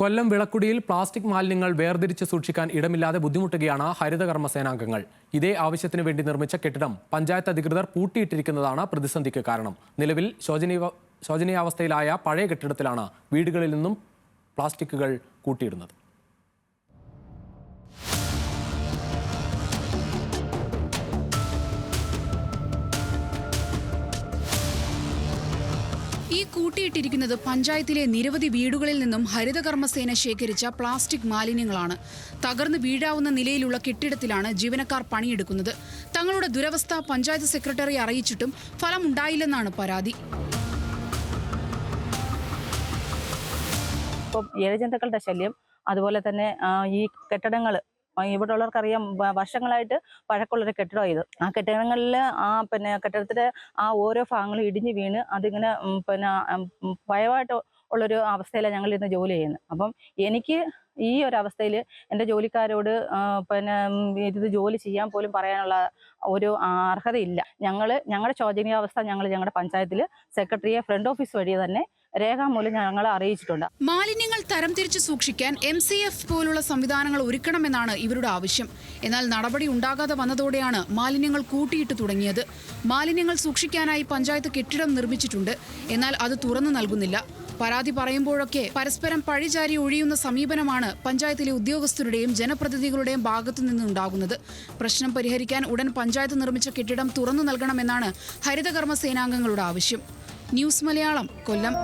കൊല്ലം വിളക്കുടിയിൽ plastic മാലിന്യങ്ങൾ വേർതിരിച്ച് സൂക്ഷിക്കാൻ ഇടമില്ലാതെ ബുദ്ധിമുട്ടുകയാണ് ഹരിതകർമ്മ സേനാംഗങ്ങൾ. ഇതേ ആവശ്യത്തിന് വേണ്ടി നിർമ്മിച്ച കെട്ടിടം പഞ്ചായത്ത് അധികൃതർ പൂട്ടിയിട്ടിരിക്കുന്നതാണ് പ്രതിസന്ധിക്ക് കാരണം. നിലവിൽ ശോചനീയാവസ്ഥയിലായ പഴയ കെട്ടിടത്തിലാണ് വീടുകളിൽ നിന്നും പ്ലാസ്റ്റിക്കുകൾ കൂട്ടിയിടുന്നത്. ഈ കൂട്ടിയിട്ടിരിക്കുന്നത് പഞ്ചായത്തിലെ നിരവധി വീടുകളിൽ നിന്നും ഹരിതകർമ്മസേന ശേഖരിച്ച പ്ലാസ്റ്റിക് മാലിന്യങ്ങളാണ്. തകർന്ന് വീഴാവുന്ന നിലയിലുള്ള കെട്ടിടത്തിലാണ് ജീവനക്കാർ പണിയെടുക്കുന്നത്. തങ്ങളുടെ ദുരവസ്ഥ പഞ്ചായത്ത് സെക്രട്ടറി അറിയിച്ചിട്ടും ഫലമുണ്ടായില്ലെന്നാണ് പരാതി. ഇപ്പം ഇഴജന്തുക്കളുടെ ശല്യം, അതുപോലെ തന്നെ ഈ കെട്ടിടങ്ങൾ ഇവിടെ ഉള്ളവർക്കറിയാം, വർഷങ്ങളായിട്ട് പഴക്കമുള്ളൊരു കെട്ടിടം ഇത്. ആ കെട്ടിടങ്ങളിൽ കെട്ടിടത്തിൻ്റെ ഓരോ ഭാഗങ്ങളും ഇടിഞ്ഞ് വീണ് അതിങ്ങനെ ഭയമായിട്ട് ഉള്ളൊരു അവസ്ഥയിലാണ് ഞങ്ങൾ ഇന്ന് ജോലി ചെയ്യുന്നത്. അപ്പം എനിക്ക് ഈ ഒരു അവസ്ഥയിൽ എൻ്റെ ജോലിക്കാരോട് ഇത് ജോലി ചെയ്യാൻ പോലും പറയാനുള്ള ഒരു അർഹതയില്ല. ഞങ്ങളുടെ ശോചനീയാവസ്ഥ ഞങ്ങളുടെ പഞ്ചായത്തിൽ സെക്രട്ടറിയെ ഫ്രണ്ട് ഓഫീസ് വഴി തന്നെ രേഖാമൂലം ഞങ്ങളെ അറിയിച്ചിട്ടുണ്ട്. മാലിന്യങ്ങൾ തരംതിരിച്ച് സൂക്ഷിക്കാൻ MCF പോലുള്ള സംവിധാനങ്ങൾ ഒരുക്കണമെന്നാണ് ഇവരുടെ ആവശ്യം. എന്നാൽ നടപടി ഉണ്ടാകാതെ വന്നതോടെയാണ് മാലിന്യങ്ങൾ കൂട്ടിയിട്ട് തുടങ്ങിയത്. മാലിന്യങ്ങൾ സൂക്ഷിക്കാനായി പഞ്ചായത്ത് കെട്ടിടം നിർമ്മിച്ചിട്ടുണ്ട്. എന്നാൽ അത് തുറന്നു നൽകുന്നില്ല. പരാതി പറയുമ്പോഴൊക്കെ പരസ്പരം പഴിചാരി ഒഴിയുന്ന സമീപനമാണ് പഞ്ചായത്തിലെ ഉദ്യോഗസ്ഥരുടെയും ജനപ്രതിനിധികളുടെയും ഭാഗത്തു നിന്നുണ്ടാകുന്നത്. പ്രശ്നം പരിഹരിക്കാൻ ഉടൻ പഞ്ചായത്ത് നിർമ്മിച്ച കെട്ടിടം തുറന്നു നൽകണമെന്നാണ് ഹരിതകർമ്മ സേനാംഗങ്ങളുടെ ആവശ്യം. ന്യൂസ് മലയാളം, കൊല്ലം.